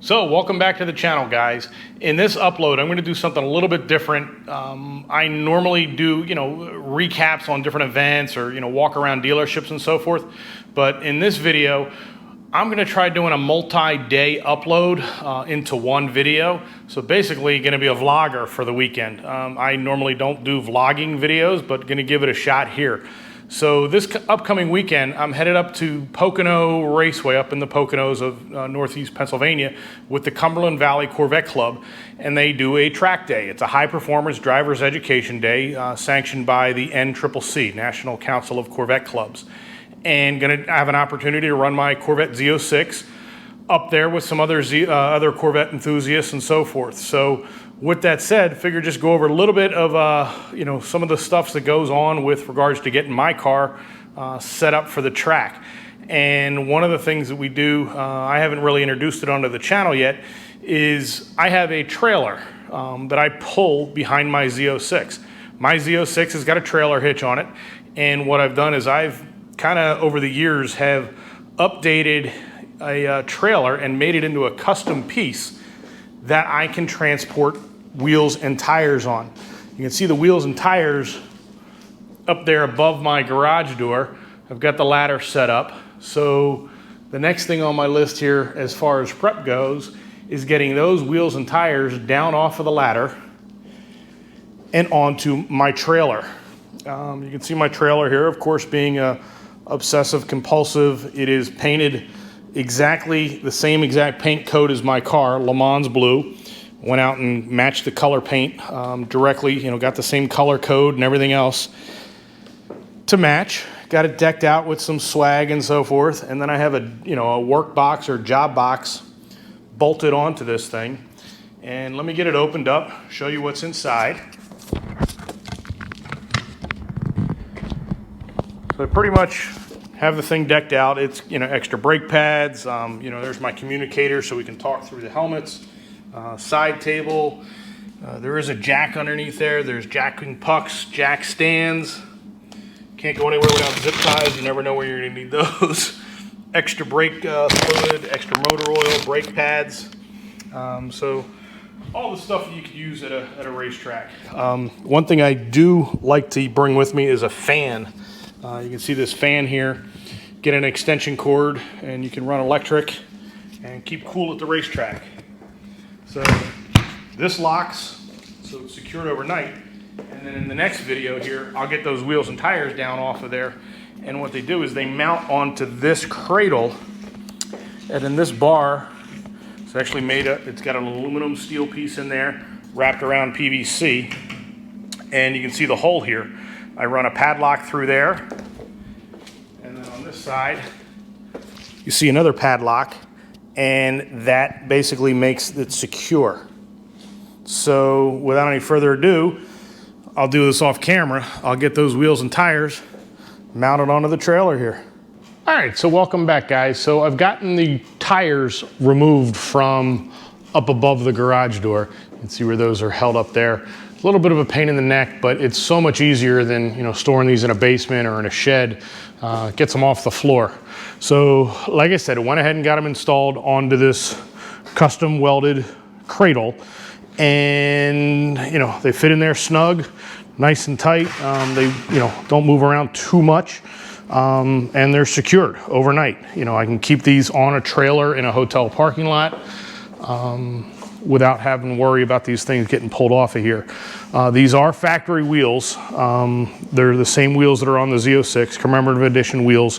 So welcome back to the channel, guys. In this upload, I'm going to do something a little bit different. I normally do, recaps on different events or, walk around dealerships and so forth. But in this video, I'm going to try doing a multi-day upload into one video. So basically going to be a vlogger for the weekend. I normally don't do vlogging videos, but going to give it a shot here. So this upcoming weekend, I'm headed up to Pocono Raceway up in the Poconos of Northeast Pennsylvania with the Cumberland Valley Corvette Club, and they do a track day. It's a high performance driver's education day sanctioned by the NCCC, National Council of Corvette Clubs, and going to have an opportunity to run my Corvette Z06 up there with some other Corvette enthusiasts and so forth. So with that said, figure just go over a little bit of some of the stuff that goes on with regards to getting my car set up for the track. And one of the things that we do, I haven't really introduced it onto the channel yet, is I have a trailer that I pull behind my Z06. My Z06 has got a trailer hitch on it, and what I've done is I've kind of over the years have updated a trailer and made it into a custom piece that I can transport wheels and tires on. You can see the wheels and tires up there above my garage door. I've got the ladder set up. So the next thing on my list here as far as prep goes is getting those wheels and tires down off of the ladder and onto my trailer. You can see my trailer here, of course, being obsessive compulsive. It is painted exactly the same exact paint coat as my car, Le Mans blue. Went out and matched the color paint directly, got the same color code and everything else to match. Got it decked out with some swag and so forth. And then I have a work box or job box bolted onto this thing. And let me get it opened up, show you what's inside. So I pretty much have the thing decked out. It's extra brake pads. There's my communicator so we can talk through the helmets. Side table. There is a jack underneath there. There's jacking pucks, jack stands. Can't go anywhere without zip ties. You never know where you're going to need those. Extra brake fluid, extra motor oil, brake pads. So all the stuff that you could use at a racetrack. One thing I do like to bring with me is a fan. You can see this fan here. Get an extension cord and you can run electric and keep cool at the racetrack. So this locks, so it's secured overnight. And then in the next video here, I'll get those wheels and tires down off of there. And what they do is they mount onto this cradle. And then this bar, it's actually it's got an aluminum steel piece in there wrapped around PVC. And you can see the hole here. I run a padlock through there. And then on this side, you see another padlock. And that basically makes it secure. So without any further ado, I'll do this off camera. I'll get those wheels and tires mounted onto the trailer here. All right, so welcome back, guys. So I've gotten the tires removed from up above the garage door. You can see where those are held up there. A little bit of a pain in the neck, but it's so much easier than storing these in a basement or in a shed. Gets them off the floor. So like I said, I went ahead and got them installed onto this custom welded cradle, and they fit in there snug, nice and tight. They don't move around too much, and they're secured overnight. I can keep these on a trailer in a hotel parking lot without having to worry about these things getting pulled off of here. These are factory wheels. They're the same wheels that are on the Z06, commemorative edition wheels.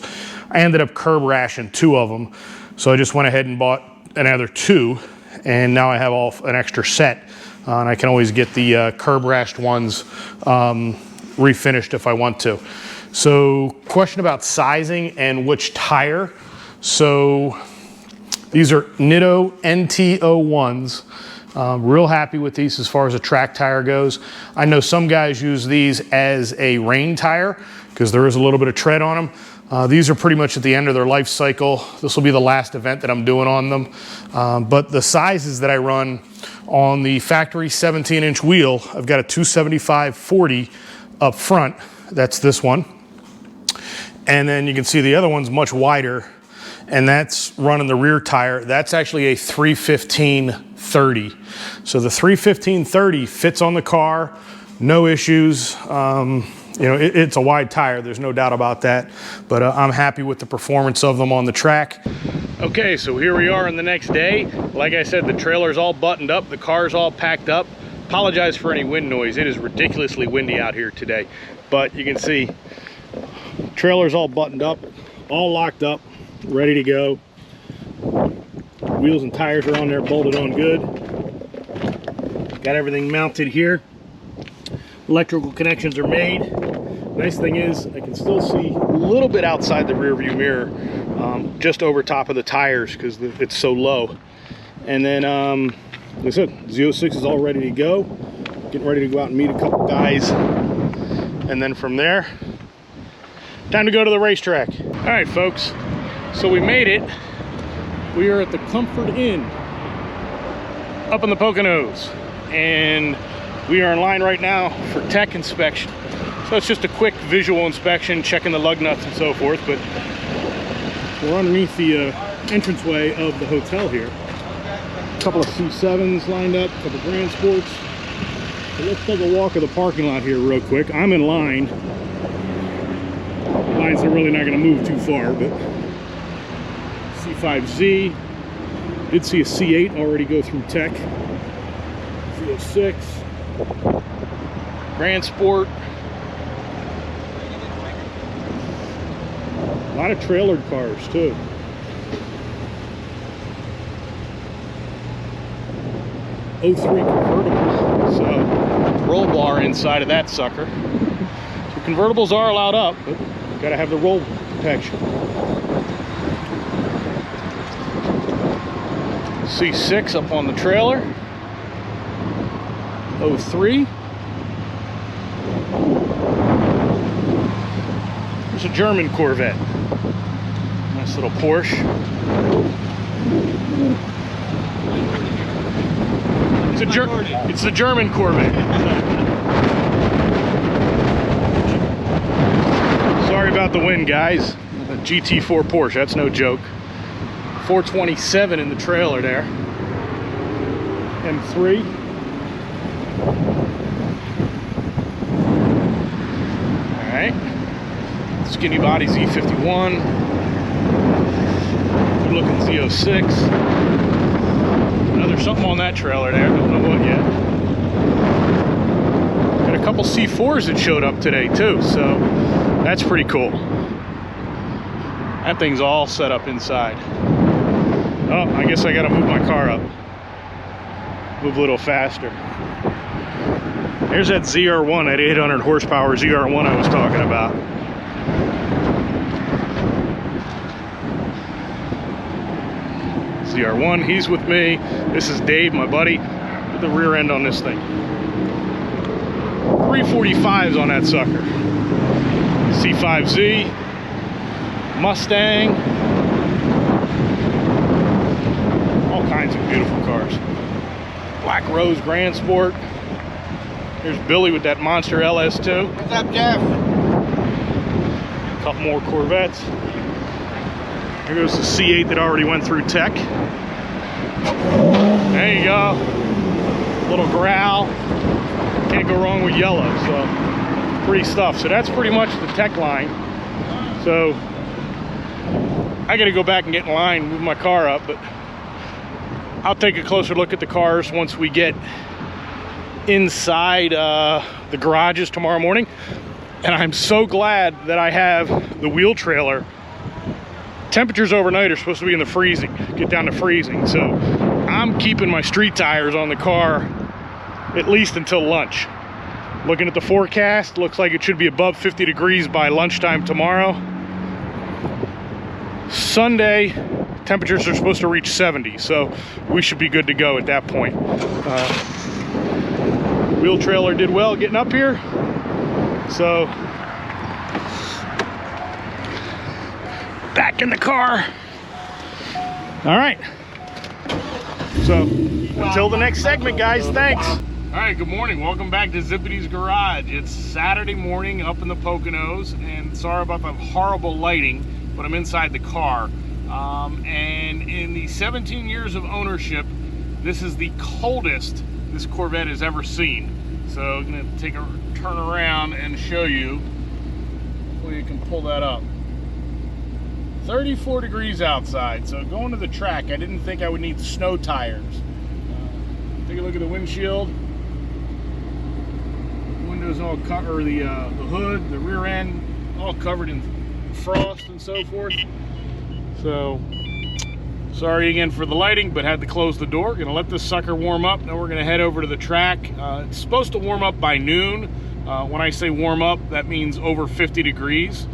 I ended up curb rashing 2 of them, so I just went ahead and bought another 2, and now I have an extra set, and I can always get the curb rashed ones refinished if I want to. So question about sizing and which tire. So these are Nitto NT01s. Real happy with these as far as a track tire goes. I know some guys use these as a rain tire because there is a little bit of tread on them. These are pretty much at the end of their life cycle. This will be the last event that I'm doing on them. But the sizes that I run on the factory 17-inch wheel, I've got a 275/40 up front. That's this one. And then you can see the other one's much wider. and that's running the rear tire. That's actually a 315/30. So the 315/30 fits on the car, no issues. You know, it's a wide tire, there's no doubt about that, but I'm happy with the performance of them on the track. Okay, so here we are on the next day. Like I said, the trailer's all buttoned up, the car's all packed up. Apologize for any wind noise. It is ridiculously windy out here today, but you can see trailer's all buttoned up, all locked up, ready to go. Wheels and tires are on there, bolted on good. Got everything mounted here. Electrical connections are made. Nice thing is I can still see a little bit outside the rear view mirror, just over top of the tires because it's so low. And then like I said, Z06 is all ready to go. Getting ready to go out and meet a couple guys, and then from there, time to go to the racetrack. All right, folks, so we made it. We are at the Comfort Inn up in the Poconos, and we are in line right now for tech inspection. So it's just a quick visual inspection, checking the lug nuts and so forth, but we're underneath the entranceway of the hotel here. A couple of C7s lined up, a couple Grand Sports. So let's take a walk of the parking lot here real quick. I'm in line. Lines are really not going to move too far, but C5Z. Did see a C8 already go through tech. Z06. Grand Sport. A lot of trailered cars too. '03 convertible, so roll bar inside of that sucker. So convertibles are allowed up, but gotta have the roll protection. C6 up on the trailer. '03. There's a German Corvette. Nice little Porsche. It's the German Corvette. Sorry about the wind, guys. A Gt4 Porsche, that's no joke. 427 in the trailer there. M3. All right. Skinny body Z51. Good looking Z06. There's something on that trailer there, don't know what yet. Got a couple C4s that showed up today too, so that's pretty cool. That thing's all set up inside. Oh, I guess I gotta move my car up. Move a little faster. There's that ZR1, that 800 horsepower ZR1 I was talking about. ZR1, he's with me. This is Dave, my buddy. Put the rear end on this thing. 345s on that sucker. C5Z, Mustang. All kinds of beautiful cars. Black Rose Grand Sport. Here's Billy with that monster LS2. What's up, Jeff? A couple more Corvettes. Here goes the C8 that already went through tech. There you go. Little growl. Can't go wrong with yellow, so pretty stuff. So that's pretty much the tech line. So I gotta go back and get in line, move my car up, but I'll take a closer look at the cars once we get inside the garages tomorrow morning. And I'm so glad that I have the wheel trailer. Temperatures overnight are supposed to be in the freezing, get down to freezing. So I'm keeping my street tires on the car at least until lunch. Looking at the forecast, looks like it should be above 50 degrees by lunchtime tomorrow. Sunday, temperatures are supposed to reach 70, so we should be good to go at that point. Wheel trailer did well getting up here, so back in the car. All right, so until the next segment, guys, thanks. All right, good morning, welcome back to Zippity's Garage. It's Saturday morning up in the Poconos, and sorry about the horrible lighting, but I'm inside the car. And in the 17 years of ownership, this is the coldest this Corvette has ever seen. So I'm going to take a turn around and show you. Hopefully you can pull that up. 34 degrees outside. So going to the track, I didn't think I would need snow tires. Take a look at the windshield. Windows all covered, or the hood, the rear end, all covered in frost and so forth. So, sorry again for the lighting, but had to close the door. Gonna let this sucker warm up. Now we're gonna head over to the track. It's supposed to warm up by noon. When I say warm up, that means over 50 degrees.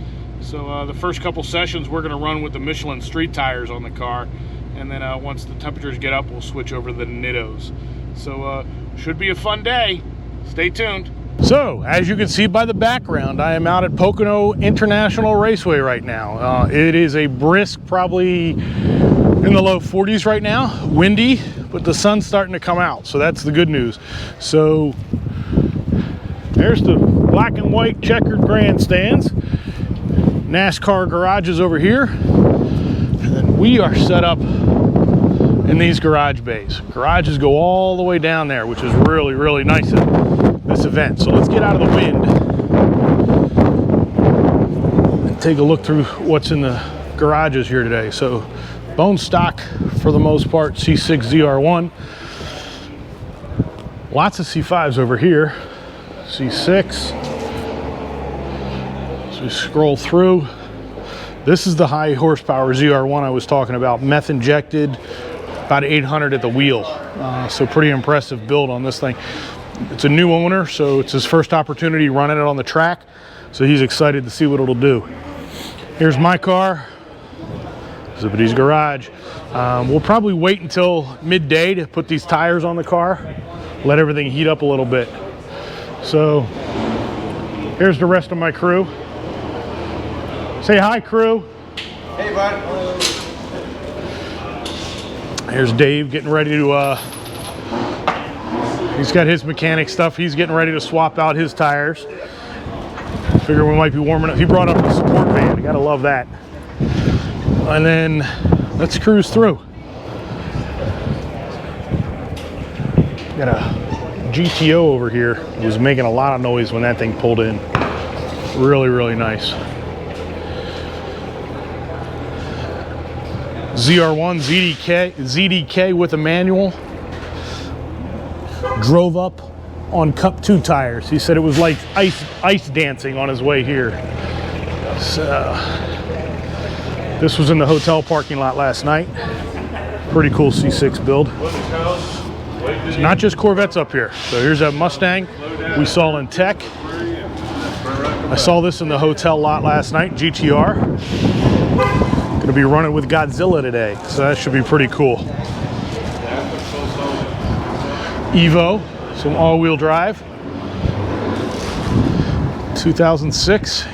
So the first couple sessions we're gonna run with the Michelin street tires on the car. And then once the temperatures get up, we'll switch over to the Nittos. So should be a fun day. Stay tuned. So, as you can see by the background, I am out at Pocono International Raceway right now. It is a brisk, probably in the low 40s right now, windy, but the sun's starting to come out, so that's the good news. So, there's the black and white checkered grandstands, NASCAR garages over here, and then we are set up in these garage bays. Garages go all the way down there, which is really, really nice at this event. So let's get out of the wind and take a look through what's in the garages here today. So bone stock for the most part, C6 ZR1. Lots of C5s over here. C6. So we scroll through. This is the high horsepower ZR1 I was talking about, meth injected, about 800 at the wheel. So pretty impressive build on this thing. It's a new owner, so it's his first opportunity running it on the track. So he's excited to see what it'll do. Here's my car, Zippity's garage. We'll probably wait until midday to put these tires on the car, let everything heat up a little bit. So here's the rest of my crew. Say hi, crew. Hey, bud. Here's Dave getting ready to, he's got his mechanic stuff. He's getting ready to swap out his tires. Figure we might be warming up. He brought up the support van. You gotta love that. And then let's cruise through. Got a GTO over here. It was making a lot of noise when that thing pulled in. Really, really nice. ZR1 ZDK with a manual. Drove up on Cup 2 tires. He said it was like ice dancing on his way here. So, this was in the hotel parking lot last night. Pretty cool C6 build. It's not just Corvettes up here. So here's that Mustang we saw in Tech. I saw this in the hotel lot last night, GTR. Gonna be running with Godzilla today, so that should be pretty cool. Evo, some all-wheel drive. 2006,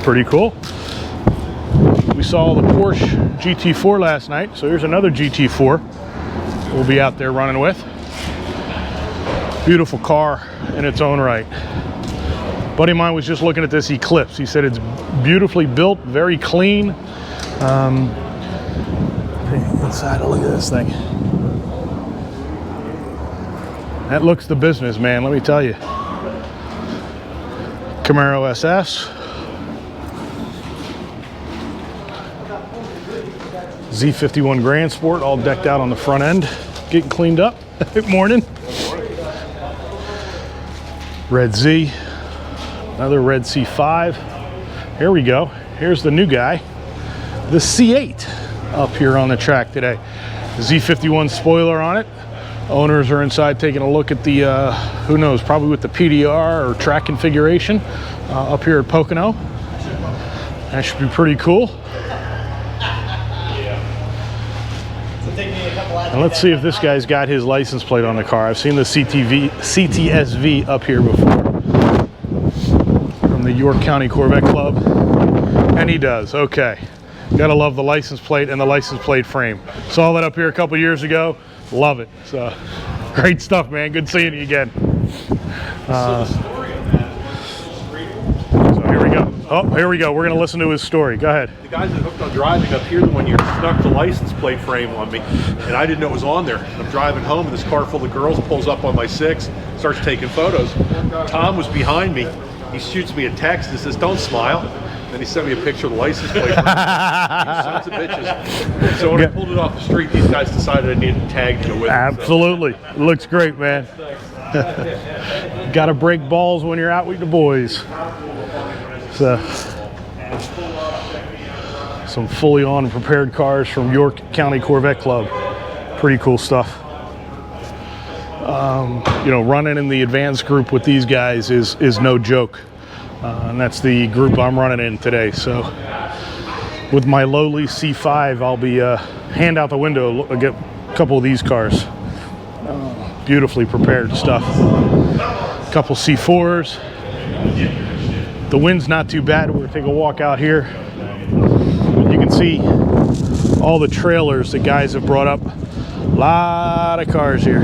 pretty cool. We saw the Porsche Gt4 last night, so here's another Gt4 we'll be out there running with. Beautiful car in its own right. Buddy of mine was just looking at this Eclipse. He said it's beautifully built, very clean. Inside, look at this thing. That looks the business, man, let me tell you. Camaro SS. Z51 Grand Sport, all decked out on the front end. Getting cleaned up. Good morning. Red Z. Another red C5. Here we go. Here's the new guy. The C8 up here on the track today. Z51 spoiler on it. Owners are inside taking a look at the, who knows, probably with the PDR or track configuration up here at Pocono. That should be pretty cool. And let's see if this guy's got his license plate on the car. I've seen the CTSV up here before from the York County Corvette Club, and he does. Okay, gotta love the license plate and the license plate frame. Saw that up here a couple years ago. Love it. So great stuff, man. Good seeing you again. So here we go. Oh, here we go. We're going to listen to his story. Go ahead. The guys that hooked on driving up here one year snuck the license plate frame on me, and I didn't know it was on there. I'm driving home, and this car full of girls pulls up on my 6, starts taking photos. Tom was behind me. He shoots me a text and says, "Don't smile." Then he sent me a picture of the license plate. You sons of bitches. So when I pulled it off the street, these guys decided I needed a tag to go with it. Absolutely. So. It looks great, man. Got to break balls when you're out with the boys. So, some fully on prepared cars from York County Corvette Club. Pretty cool stuff. You know, running in the advanced group with these guys is no joke. And that's the group I'm running in today. So with my lowly C5, I'll be hand out the window, get a couple of these cars. Beautifully prepared stuff. A couple C4s. The wind's not too bad. We're gonna take a walk out here. You can see all the trailers that guys have brought up. A lot of cars here.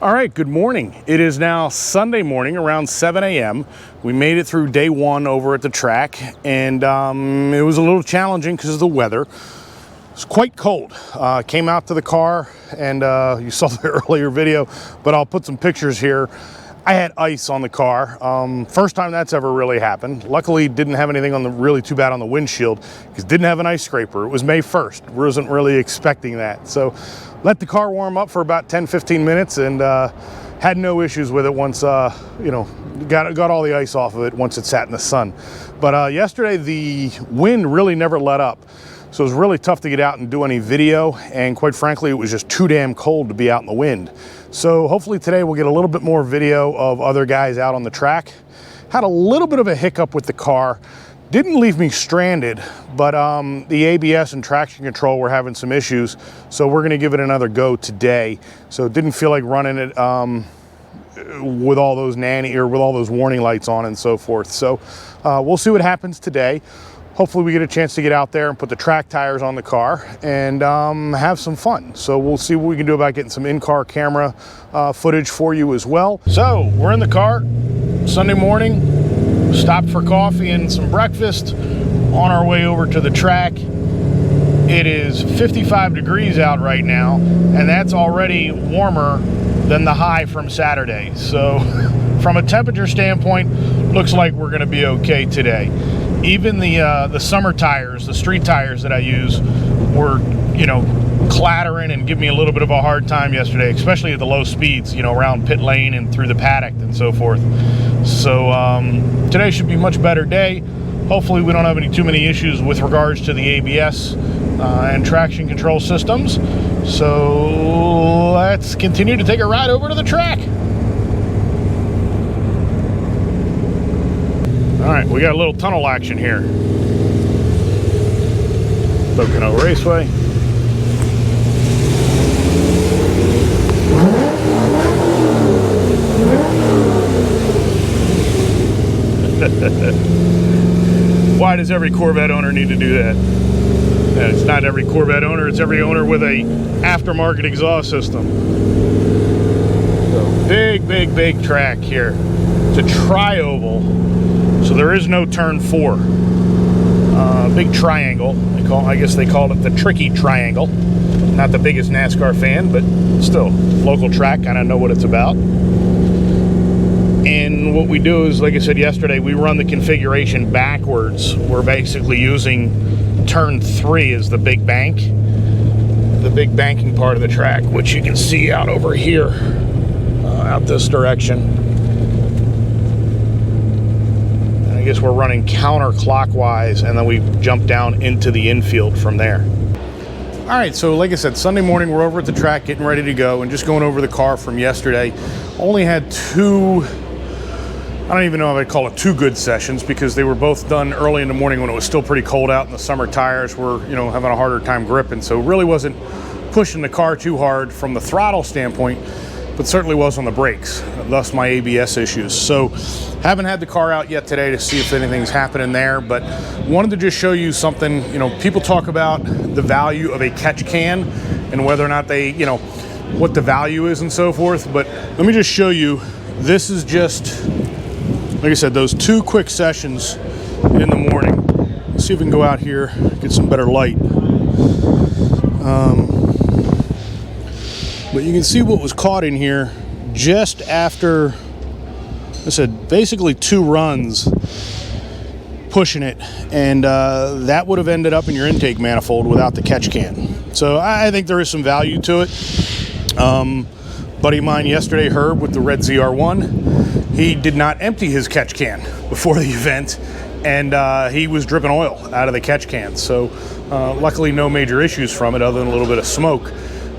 All right, good morning. It is now Sunday morning around 7 a.m. We made it through day one over at the track, and it was a little challenging because of the weather. It's quite cold. Came out to the car, and you saw the earlier video, but I'll put some pictures here. I had ice on the car. First time that's ever really happened. Luckily, didn't have anything on the really too bad on the windshield because didn't have an ice scraper. It was May 1st. Wasn't really expecting that. So let the car warm up for about 10-15 minutes and had no issues with it once, you know, got all the ice off of it once it sat in the sun. But yesterday, the wind really never let up. So it was really tough to get out and do any video, and quite frankly, it was just too damn cold to be out in the wind. So hopefully today we'll get a little bit more video of other guys out on the track. Had a little bit of a hiccup with the car. Didn't leave me stranded, but the ABS and traction control were having some issues, so we're gonna give it another go today. So it didn't feel like running it with all those with all those warning lights on and so forth. So we'll see what happens today. Hopefully we get a chance to get out there and put the track tires on the car and have some fun. So we'll see what we can do about getting some in-car camera footage for you as well. So we're in the car, Sunday morning, stopped for coffee and some breakfast, on our way over to the track. It is 55 degrees out right now, and that's already warmer than the high from Saturday. So from a temperature standpoint, looks like we're gonna be okay today. Even the summer tires, the street tires that I use, were, you know, clattering and giving me a little bit of a hard time yesterday, especially at the low speeds, you know, around pit lane and through the paddock and so forth. So today should be a much better day. Hopefully we don't have too many issues with regards to the ABS and traction control systems. So let's continue to take a ride over to the track. All right, we got a little tunnel action here. Pocono Raceway. Why does every Corvette owner need to do that? And it's not every Corvette owner, it's every owner with a aftermarket exhaust system. So big track here. It's a tri-oval, so there is no turn 4. Big triangle. I guess they called it the tricky triangle. Not the biggest NASCAR fan, but still, local track, kind of know what it's about. And what we do is, like I said yesterday, we run the configuration backwards. We're basically using turn 3 as the big bank, the big banking part of the track, which you can see out over here, out this direction. And I guess we're running counterclockwise, and then we jump down into the infield from there. All right, so like I said, Sunday morning we're over at the track getting ready to go and just going over the car from yesterday. Only had 2, I don't even know if I'd call it 2 good sessions, because they were both done early in the morning when it was still pretty cold out and the summer tires were, you know, having a harder time gripping. So really wasn't pushing the car too hard from the throttle standpoint, but certainly was on the brakes, thus my ABS issues. So haven't had the car out yet today to see if anything's happening there, but wanted to just show you something. You know, people talk about the value of a catch can and whether or not they, you know, what the value is and so forth, but let me just show you. This is just, like I said, those 2 quick sessions in the morning. Let's see if we can go out here, get some better light. But you can see what was caught in here just after, I said, basically 2 runs pushing it, and that would have ended up in your intake manifold without the catch can. So I think there is some value to it. Buddy of mine yesterday, Herb, with the red ZR1, he did not empty his catch can before the event, and he was dripping oil out of the catch can. So luckily no major issues from it other than a little bit of smoke.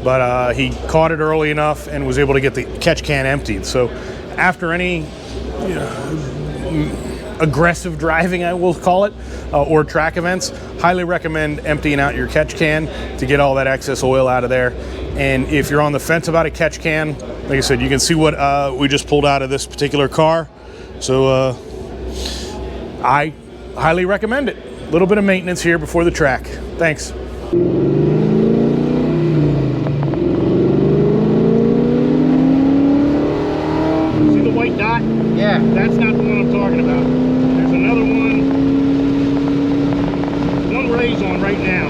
But he caught it early enough and was able to get the catch can emptied. So after any, you know, aggressive driving, I will call it, or track events, highly recommend emptying out your catch can to get all that excess oil out of there. And if you're on the fence about a catch can, like I said, you can see what we just pulled out of this particular car. So I highly recommend it. A little bit of maintenance here before the track. Thanks. Yeah. That's not the one I'm talking about. There's another one. One Ray's on right now.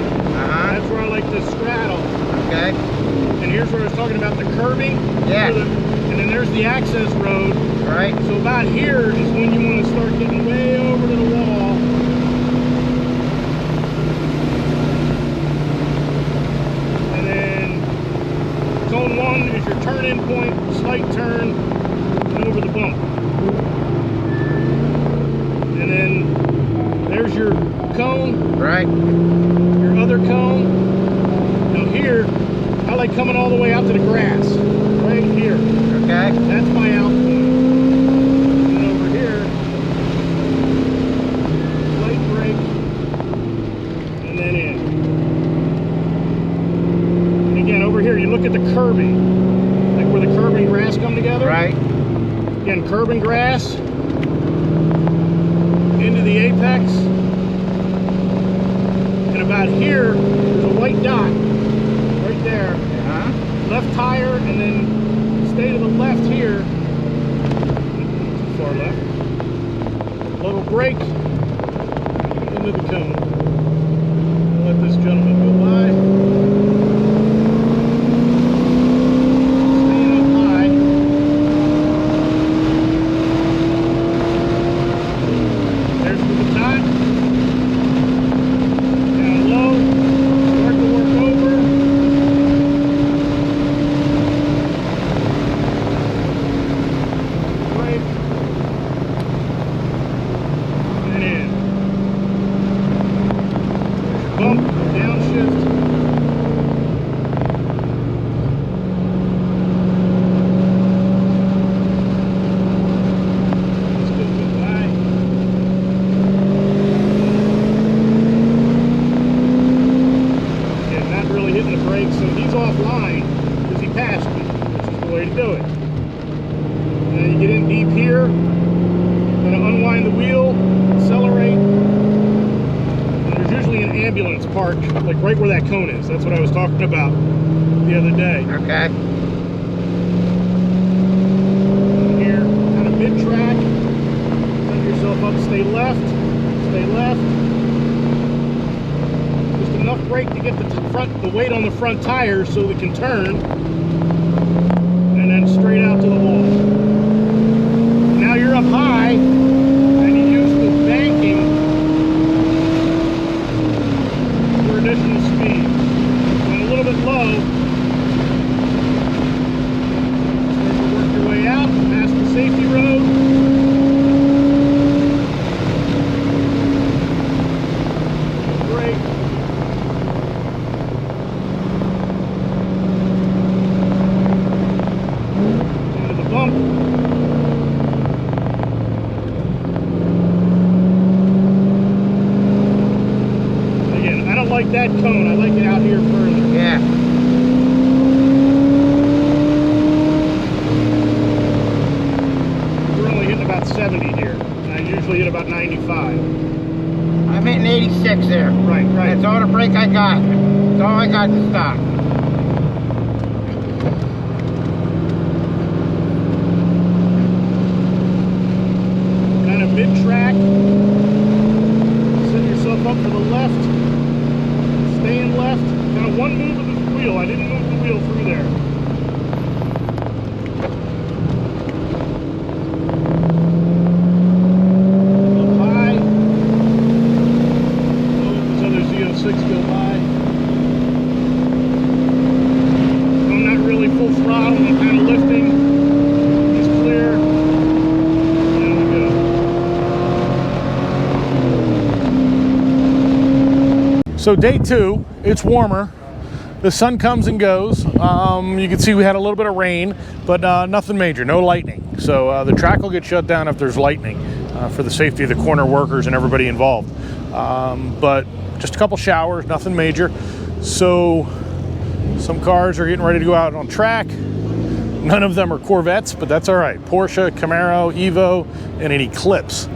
That's where I like to straddle. Okay. And here's where I was talking about the curbing. Yeah. And then there's the access road. Right. So about here is when you want to start getting way over to the wall. And then cone 1 is your turn-in point, slight turn, and over the bump. And then there's your cone. Right. Your other cone. Now here, I like coming all the way out to the grass. Right here. Okay. That's my out point. And then over here, light brake, and then in. And again, over here, you look at the curbing. Like where the curb and grass come together. Right. Again, curb and grass. Into the apex, and about here there's a white dot right there. Left tire, and then stay to the left here. Too far left. Little brake into the cone. I'll let this gentleman go by. Staying up high. There's the top, down low, start to work over. Brake. And in. Bump, downshift. Let's go goodbye. Not really hitting the brakes, so he's offline because he passed me, which is the way to do it. And then you get in deep here, going to unwind the wheel, accelerate, and there's usually an ambulance parked, like right where that cone is. That's what I was talking about the other day. Okay. Here, kind of mid-track. Set yourself up, stay left. Stay left. Just enough brake to get the weight on the front tires so it can turn. And then straight out to the wall. Now you're up high, and you use the banking for additional speed. When a little bit low, start to work your way out, past the safety road. Brake. Into the bump. Like that cone, I like it out here further. Yeah. We're only hitting about 70 here. I usually hit about 95. I'm hitting 86 there. Right, right. That's all the brake I got. That's all I got to stop. Kind of mid-track. Set yourself up for the left. Staying left, kind of one move of the wheel. I didn't move the wheel through there. Up high. Oh, this other Z06 go by. I'm not really full throttle, I'm kind of lifting. It's clear. There we go. So day 2, it's warmer. The sun comes and goes. You can see we had a little bit of rain, but nothing major, no lightning. So the track will get shut down if there's lightning for the safety of the corner workers and everybody involved. But just a couple showers, nothing major. So some cars are getting ready to go out on track. None of them are Corvettes, but that's all right. Porsche, Camaro, Evo, and an Eclipse.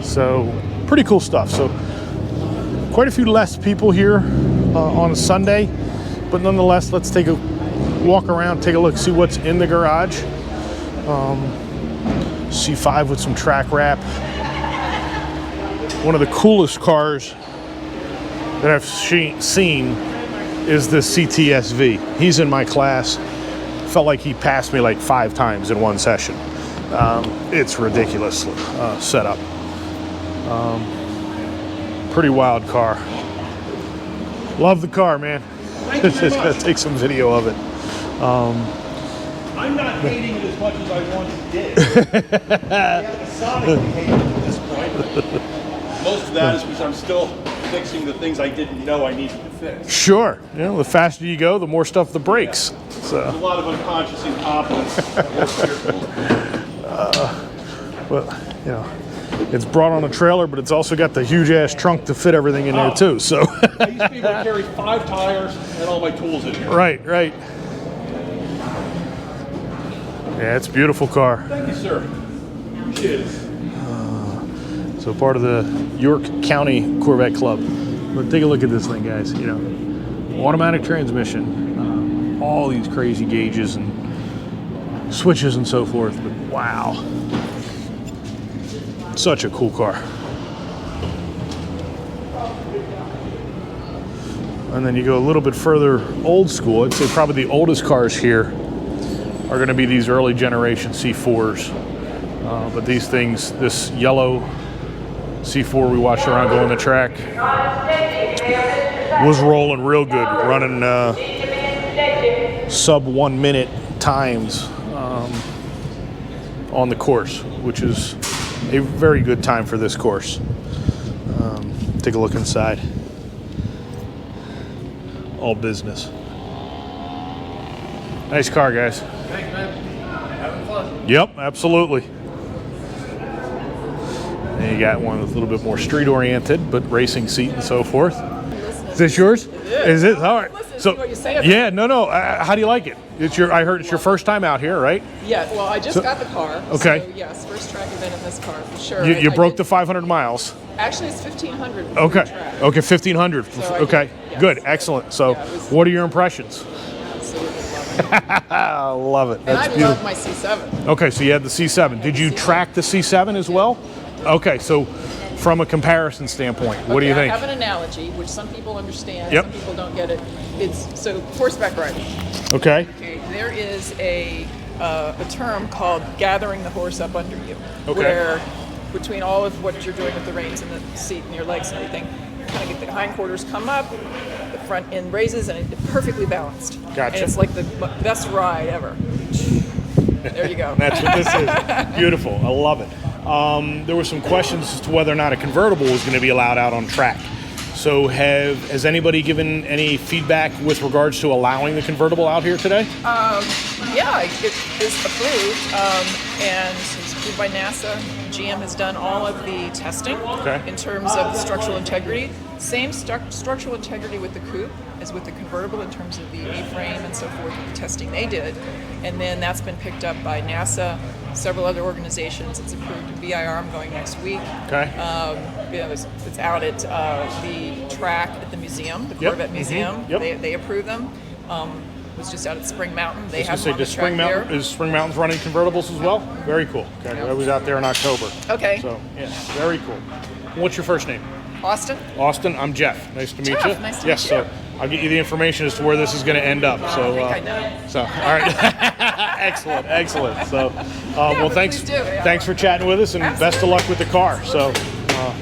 So pretty cool stuff. So quite a few less people here on a Sunday, but nonetheless, let's take a walk around, take a look, see what's in the garage. C5 with some track wrap. One of the coolest cars that I've seen is this CTSV. He's in my class. Felt like he passed me like 5 times in one session. It's ridiculous setup. Pretty wild car. Love the car, man. Just gotta take some video of it. I'm not hating it as much as I once did. Yeah, sonically hating it at this point. Most of that is because I'm still fixing the things I didn't know I needed to fix. Sure. You know, the faster you go, the more stuff the brakes. So. There's a lot of unconscious incompetence. Well, you know, it's brought on a trailer, but it's also got the huge ass trunk to fit everything in there too. So. I used to be able to carry 5 tires and all my tools in here. Right, right. Yeah, it's a beautiful car. Thank you, sir. Appreciate it. So part of the York County Corvette Club. But take a look at this thing, guys. You know, automatic transmission, all these crazy gauges and switches and so forth. But wow, such a cool car. And then you go a little bit further old school. I'd say probably the oldest cars here are going to be these early generation C4s. But these things, this yellow C4 we watched around going the track, was rolling real good, running sub 1 minute times on the course, which is a very good time for this course. Take a look inside. All business. Nice car, guys. Thanks, man. Having fun. Yep, absolutely. And you got one that's a little bit more street oriented, but racing seat and so forth. Is this yours? Is it? All right. Listen, So, what you say about yeah, no. How do you like it? I heard it's your first time out here, right? Yeah, well, I just got the car. Okay. So, yes, first track event in this car for sure. You I broke did- the 500 miles. Actually, it's 1,500. Okay. Track. Okay, 1,500. So I okay. did, yes. Good. Excellent. So, Yeah, it was- what are your impressions? Absolutely love it. I love it. And That's I beautiful. love my C7. Okay, so you had the C7. Did you track the C7 as well? Okay, so from a comparison standpoint, what do you think? I have an analogy, which some people understand, Yep. some people don't get it. It's so horseback riding. Okay. Okay, there is a term called gathering the horse up under you, Okay. where between all of what you're doing with the reins and the seat and your legs and everything, you kind of get the hindquarters come up, the front end raises, and it's perfectly balanced. Gotcha. And it's like the best ride ever. There you go. That's what this is. Beautiful. I love it. There were some questions as to whether or not a convertible was going to be allowed out on track. So has anybody given any feedback with regards to allowing the convertible out here today? Yeah, it is approved, and it's approved by NASA. GM has done all of the testing in terms of structural integrity. Same structural integrity with the coupe as with the convertible in terms of the A-frame and so forth, the testing they did. And then that's been picked up by NASA, several other organizations. It's approved at VIR. I'm going next week. Okay. It's out at the track at the museum, the Corvette Museum. Yep. They approve them. It was just out at Spring Mountain. They have Say, them on the does track there. Is Spring Mountain's running convertibles as well? Very cool. Okay. I was out there in October. Okay. So, yeah, very cool. What's your first name? Austin? Austin, I'm Jeff. Nice to meet Jeff, you. nice to yes, meet you. so I'll get you the information as to where this is going to end up. So, I think I know. So, all right. excellent. So, well, but thanks. please do, yeah. Thanks for chatting with us, and best of luck with the car. So,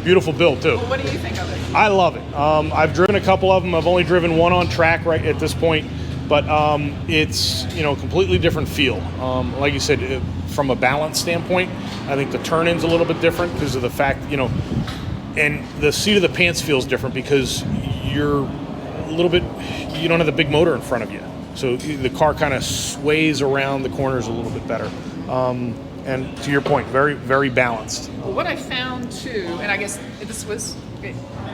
beautiful build too. What do you think of it? I love it. I've driven a couple of them. I've only driven one on track right at this point, but it's completely different feel. Like you said, from a balance standpoint, I think the turn-in's a little bit different because of the fact and the seat of the pants feels different because you don't have the big motor in front of you, so the car kind of sways around the corners a little bit better. And to your point, very, very balanced. Well, what I found too, and I guess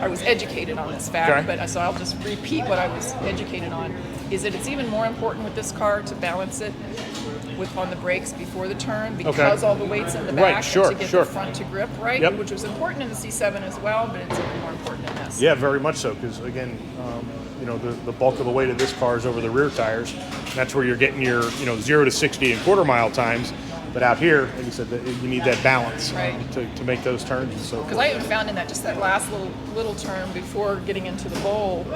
I was educated on this fact, Okay. but so I'll just repeat what I was educated on, is that it's even more important with this car to balance it on the brakes before the turn because all the weight's in the back sure, and to get sure. the front to grip right, Yep. which was important in the C7 as well, but it's even more important in this. Yeah, very much so. Because again, the bulk of the weight of this car is over the rear tires. That's where you're getting your 0 to 60 in quarter mile times. But out here, like you said, you need that balance to make those turns and so forth. Because I even found in that last little turn before getting into the bowl,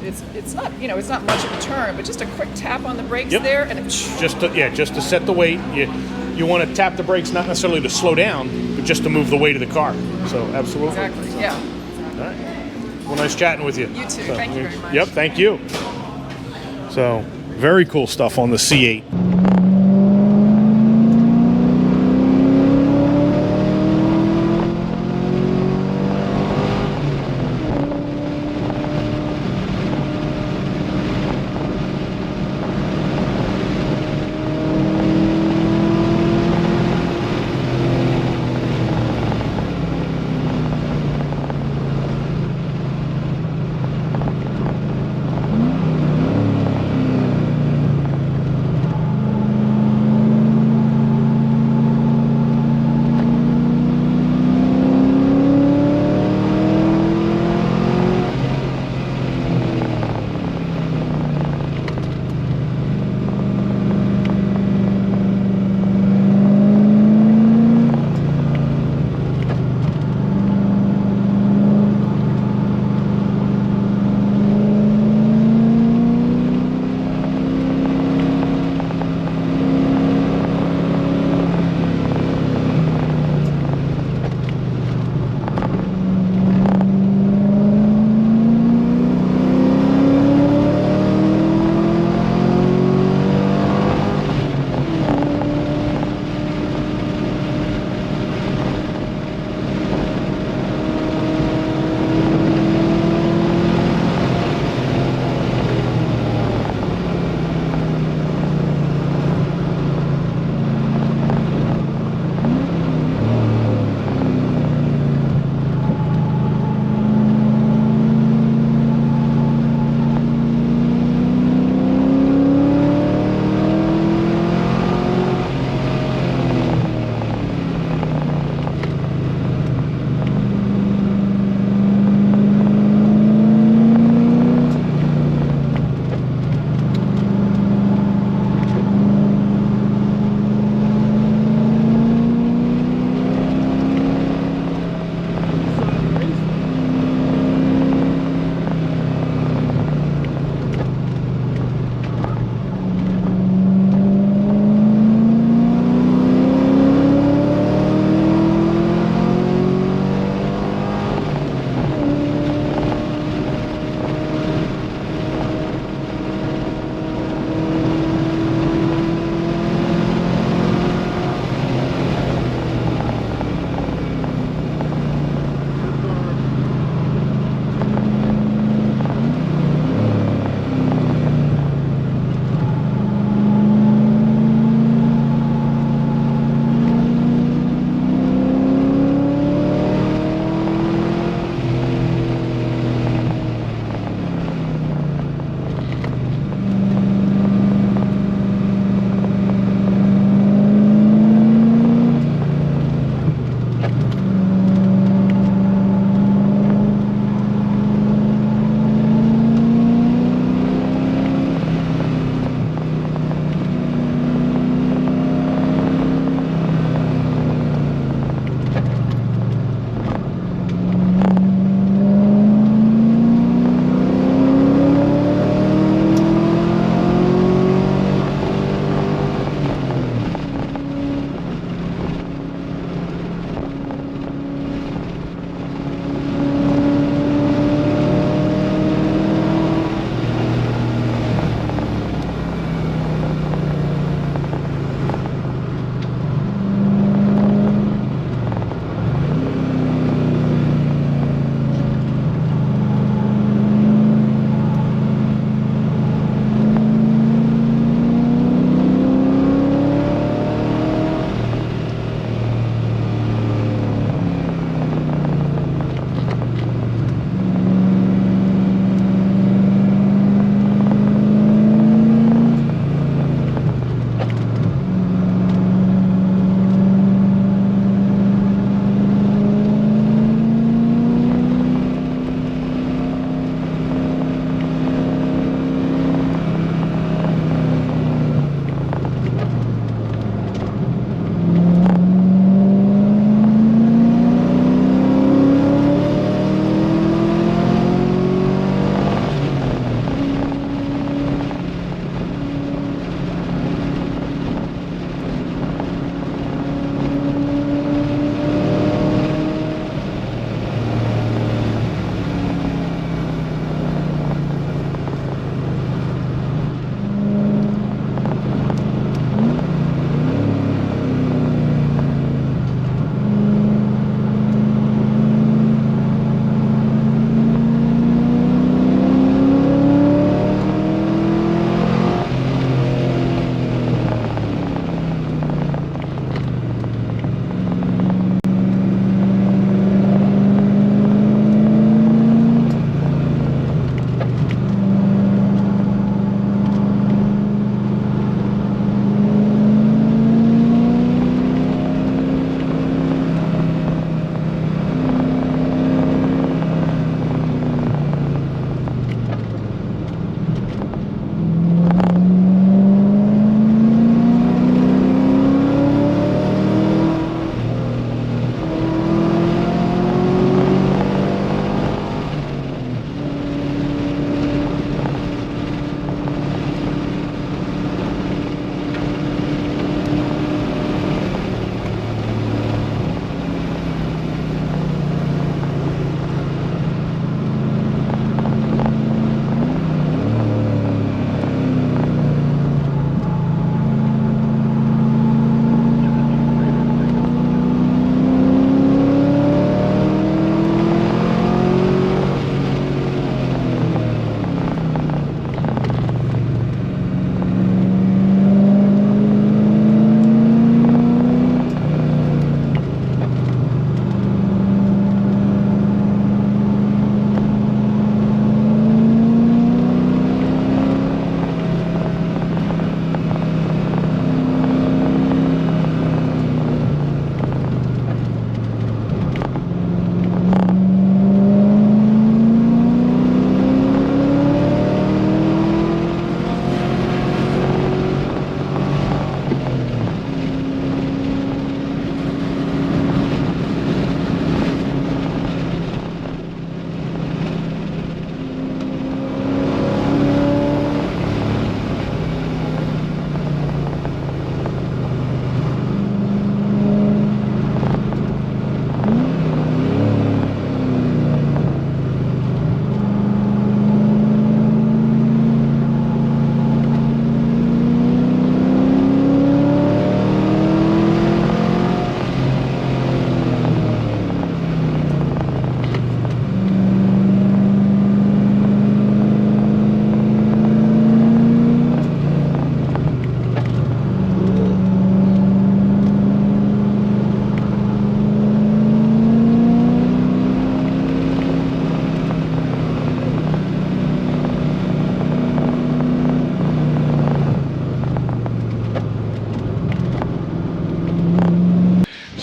it's not much of a turn, but just a quick tap on the brakes there, and just to set the weight. You want to tap the brakes not necessarily to slow down, but just to move the weight of the car. So absolutely. Exactly. Yeah. All right. Well, nice chatting with you. You too. Thank you very much. Yep. Thank you. So very cool stuff on the C8.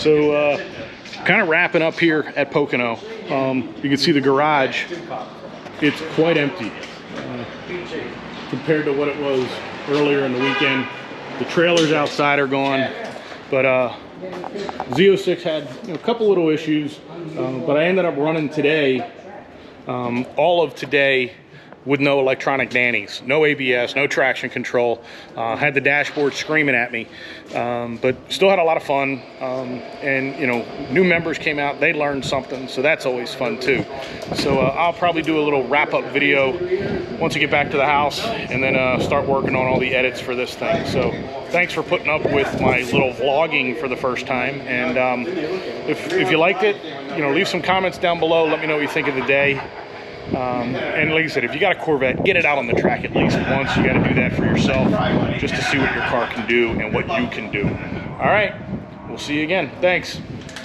So kind of wrapping up here at Pocono. You can see the garage. It's quite empty compared to what it was earlier in the weekend. The trailers outside are gone, but Z06 had a couple little issues, but I ended up running today, all of today, with no electronic nannies, no ABS, no traction control. Had the dashboard screaming at me, but still had a lot of fun. And you know, new members came out, they learned something, so that's always fun too. So I'll probably do a little wrap-up video once I get back to the house, and then start working on all the edits for this thing. So thanks for putting up with my little vlogging for the first time. And if you liked it, you know, leave some comments down below. Let me know what you think of the day. And like I said, if you got a Corvette, get it out on the track at least once. You got to do that for yourself, just to see what your car can do and what you can do. All right, we'll see you again. Thanks.